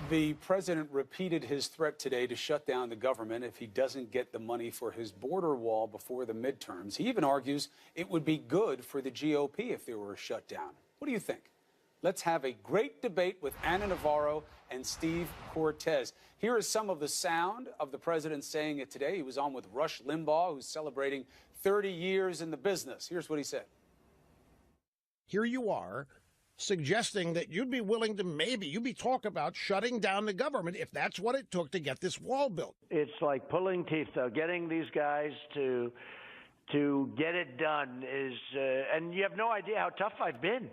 The president repeated his threat today to shut down the government if he doesn't get the money for his border wall before the midterms. He even argues it would be good for the GOP if there were a shutdown. What do you think? Let's have a great debate with Navorro and Steve Coartes. Here is some of the sound of the president saying it today. He was on with Rush Limbaugh, who's celebrating 30 years in the business. Here's what he said. Here you are suggesting that you'd be willing to you'd be talk about shutting down the government if that's what it took to get this wall built. It's like pulling teeth, though. Getting these guys to get it done is, and you have no idea how tough I've been.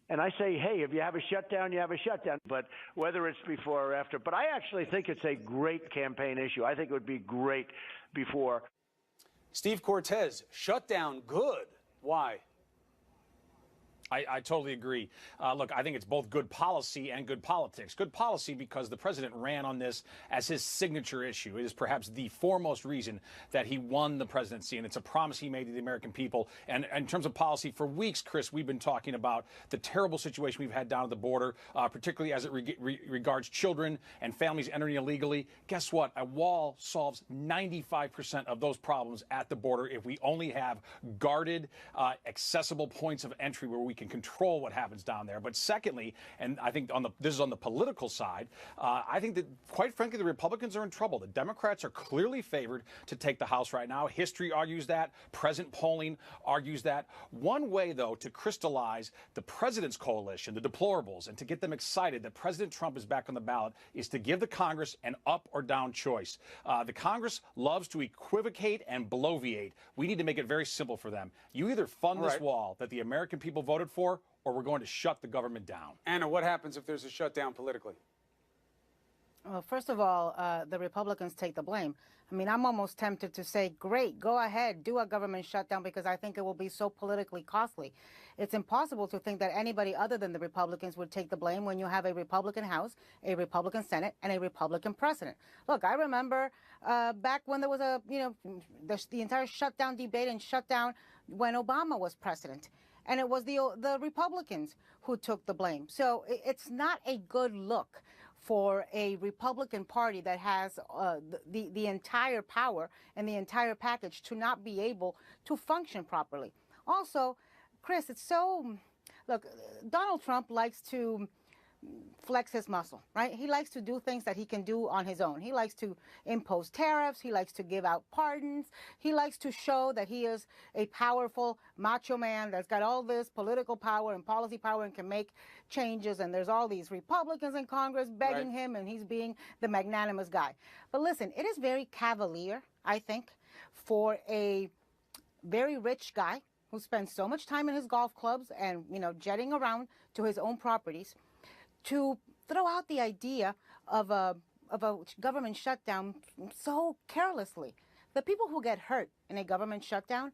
And I say, hey, if you have a shutdown, you have a shutdown. But whether it's before or after. But I actually think it's a great campaign issue. I think it would be great before. Steve Coartes, shutdown good. Why? I totally agree. Look, I think it's both good policy and good politics. Good policy because the president ran on this as his signature issue. It is perhaps the foremost reason that he won the presidency, and it's a promise he made to the American people. And in terms of policy, for weeks, Chris, we've been talking about the terrible situation we've had down at the border, particularly as it regards children and families entering illegally. Guess what? A wall solves 95% of those problems at the border if we only have guarded, accessible points of entry where we can control what happens down there. But secondly, and I think this is on the political side, I think that, quite frankly, the Republicans are in trouble. The Democrats are clearly favored to take the House right now. History argues that. Present polling argues that. One way, though, to crystallize the president's coalition, the deplorables, and to get them excited that President Trump is back on the ballot is to give the Congress an up or down choice. The Congress loves to equivocate and bloviate. We need to make it very simple for them. You either fund this wall that the American people voted for, or we're going to shut the government down. Anna, what happens if there's a shutdown politically? Well, first of all, the Republicans take the blame. I mean, I'm almost tempted to say, great, go ahead, do a government shutdown, because I think it will be so politically costly. It's impossible to think that anybody other than the Republicans would take the blame when you have a Republican House, a Republican Senate, and a Republican president. Look, I remember back when there was the entire shutdown debate and shutdown when Obama was president. And it was the Republicans who took the blame. So it's not a good look for a Republican Party that has the entire power and the entire package to not be able to function properly. Also, Chris, it's so, look, Donald Trump likes to flex his muscle, right? He likes to do things that he can do on his own. He likes to impose tariffs. He likes to give out pardons. He likes to show that he is a powerful macho man that's got all this political power and policy power and can make changes. And there's all these Republicans in Congress begging him, and he's being the magnanimous guy. But listen, it is very cavalier, I think, for a very rich guy who spends so much time in his golf clubs and, jetting around to his own properties, to throw out the idea of a government shutdown so carelessly. The people who get hurt in a government shutdown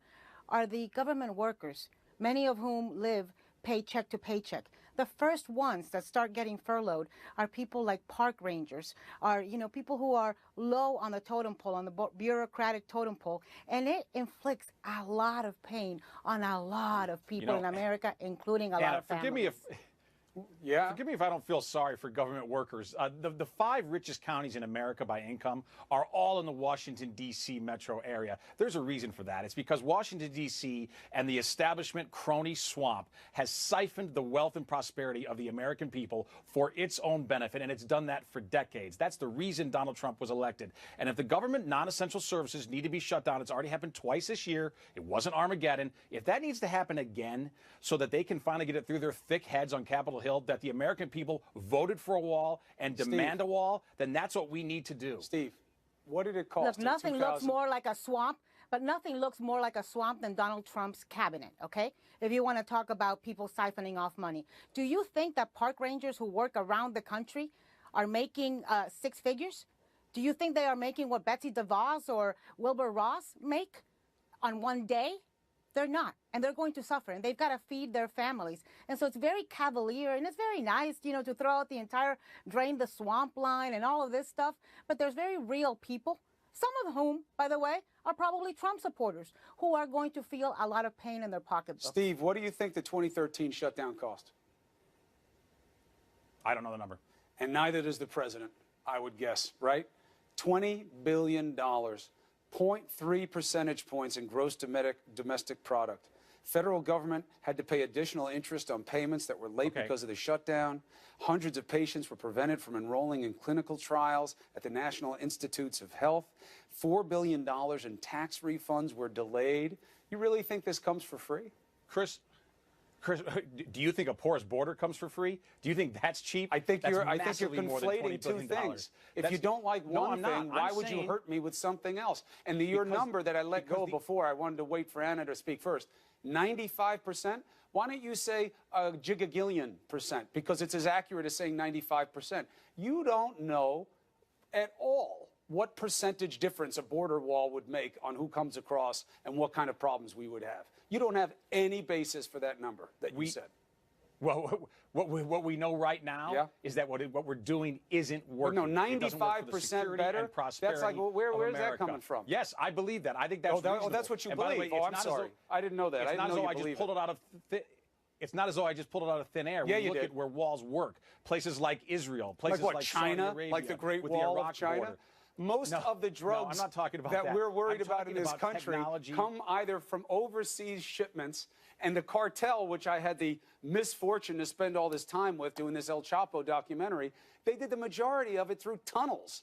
are the government workers, many of whom live paycheck to paycheck. The first ones that start getting furloughed are people like park rangers, are people who are low on the totem pole, on the bureaucratic totem pole, and it inflicts a lot of pain on a lot of people in America, including a lot of families. Forgive me if I don't feel sorry for government workers. The 5 richest counties in America by income are all in the Washington, D.C. metro area. There's a reason for that. It's because Washington, D.C. and the establishment crony swamp has siphoned the wealth and prosperity of the American people for its own benefit, and it's done that for decades. That's the reason Donald Trump was elected. And if the government non-essential services need to be shut down, it's already happened twice this year. It wasn't Armageddon. If that needs to happen again so that they can finally get it through their thick heads on Capitol Hill that the American people voted for a wall and demand a wall, then that's what we need to do. Steve, what did it cost? Look, nothing looks more like a swamp, but nothing looks more like a swamp than Donald Trump's cabinet, okay? If you want to talk about people siphoning off money. Do you think that park rangers who work around the country are making 6 figures? Do you think they are making what Betsy DeVos or Wilbur Ross make on one day? They're not, and they're going to suffer, and they've got to feed their families. And so it's very cavalier, and it's very nice, to throw out the entire drain the swamp line and all of this stuff. But there's very real people, some of whom, by the way, are probably Trump supporters, who are going to feel a lot of pain in their pocketbooks. Steve, what do you think the 2013 shutdown cost? I don't know the number. And neither does the president, I would guess, right? $20 billion, 0.3 percentage points in gross domestic product. Federal government had to pay additional interest on payments that were late because of the shutdown. Hundreds of patients were prevented from enrolling in clinical trials at the National Institutes of Health. $4 billion in tax refunds were delayed. You really think this comes for free? Chris, do you think a porous border comes for free? Do you think that's cheap? I think you're massively more than conflating $20 two billion. things. If you don't like one thing, why would you hurt me with something else? And your number that I let go before, I wanted to wait for Anna to speak first, 95%? Why don't you say a gigagillion percent? Because it's as accurate as saying 95%. You don't know at all what percentage difference a border wall would make on who comes across and what kind of problems we would have. You don't have any basis for that number that you said. Well, what we know right now is that what we're doing isn't working. Well, no, 95% better. That's like, well, where's that coming from? Yes, I believe that. I think that's reasonable. That's what you and believe. Way, I'm sorry. I didn't know that. It's I didn't not as know though you I just pulled it out of. It's not as though I just pulled it out of thin air. Yeah, we look at where walls work. Places like Israel, places like China, Saudi Arabia, like the Great Wall of China. Border. Most of the drugs I'm not talking about that we're worried about in this country technology. come either from overseas shipments, and the cartel, which I had the misfortune to spend all this time with doing this El Chapo documentary, they did the majority of it through tunnels.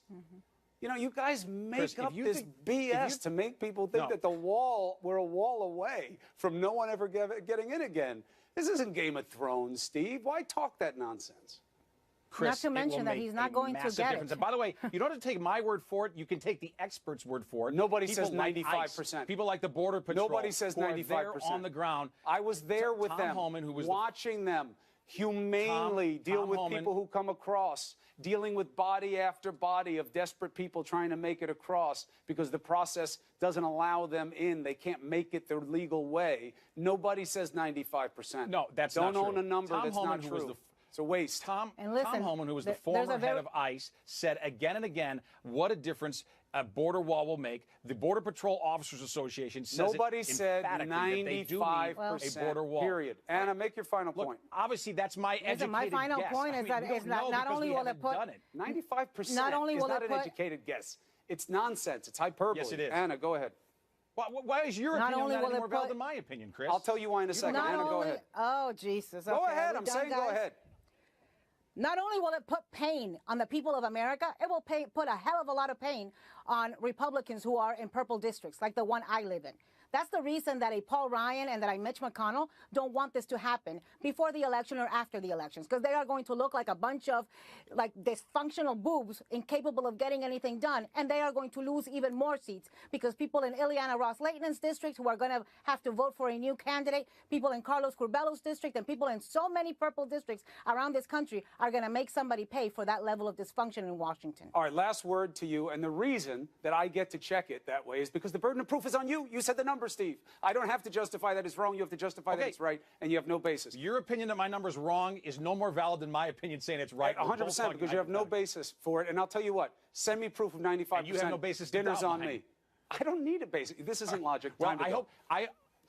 You know, you guys make up this BS to make people think that we're a wall away from no one ever getting in again. This isn't Game of Thrones, Steve. Why talk that nonsense? Chris, not to mention that he's not going to get it. And by the way, you don't have to take my word for it. You can take the experts' word for it. Nobody says 95%. People like the Border Patrol. Nobody says 95%. On the ground. I was there with them, watching them humanely deal with people who come across, dealing with body after body of desperate people trying to make it across because the process doesn't allow them in. They can't make it the legal way. Nobody says 95%. No, that's not true. Don't own a number that's not true. It's a waste. Tom Homan, who was the former head of ICE, said again and again what a difference a border wall will make. The Border Patrol Officers Association says nobody said 95% a border wall. Period. Anna, make your final point. Obviously, that's my educated my final guess. point is that it's not only will it put 95%. Not only will not it an educated guess. It's nonsense. It's hyperbole. Yes, it is. Anna, go ahead. Why is your opinion not any more valid than my opinion, Chris? I'll tell you why in a second. Anna, go ahead. Oh, Jesus. Go ahead. I'm saying go ahead. Not only will it put pain on the people of America, it will put a hell of a lot of pain on Republicans who are in purple districts, like the one I live in. That's the reason that a Paul Ryan and that a Mitch McConnell don't want this to happen before the election or after the elections, because they are going to look like a bunch of dysfunctional boobs incapable of getting anything done, and they are going to lose even more seats because people in Ileana Ross-Layton's district who are going to have to vote for a new candidate, people in Carlos Curbelo's district, and people in so many purple districts around this country are going to make somebody pay for that level of dysfunction in Washington. All right, last word to you, and the reason that I get to check it that way is because the burden of proof is on you. You said the number, Steve. I don't have to justify that it's wrong. You have to justify that it's right, and you have no basis. Your opinion that my number is wrong is no more valid than my opinion saying it's right. 100%, because you have no basis for it. And I'll tell you what, send me proof of 95%. And you have no basis to Dinner's doubt on mine. me. I don't need a basis. This isn't logic. Well,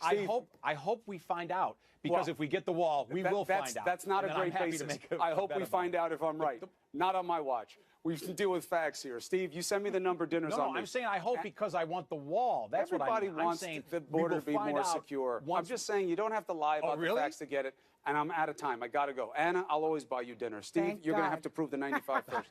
I hope we find out, because if we get the wall, we will find out. That's not a great basis. I hope we find out if I'm right. Not on my watch. We can deal with facts here. Steve, you send me the number. Dinner's on me. No, I'm saying I hope because I want the wall. That's what I mean. Everybody wants the border to be more secure. I'm just saying you don't have to lie about the facts to get it. And I'm out of time. I got to go. Anna, I'll always buy you dinner. Steve, you're going to have to prove the 95 first.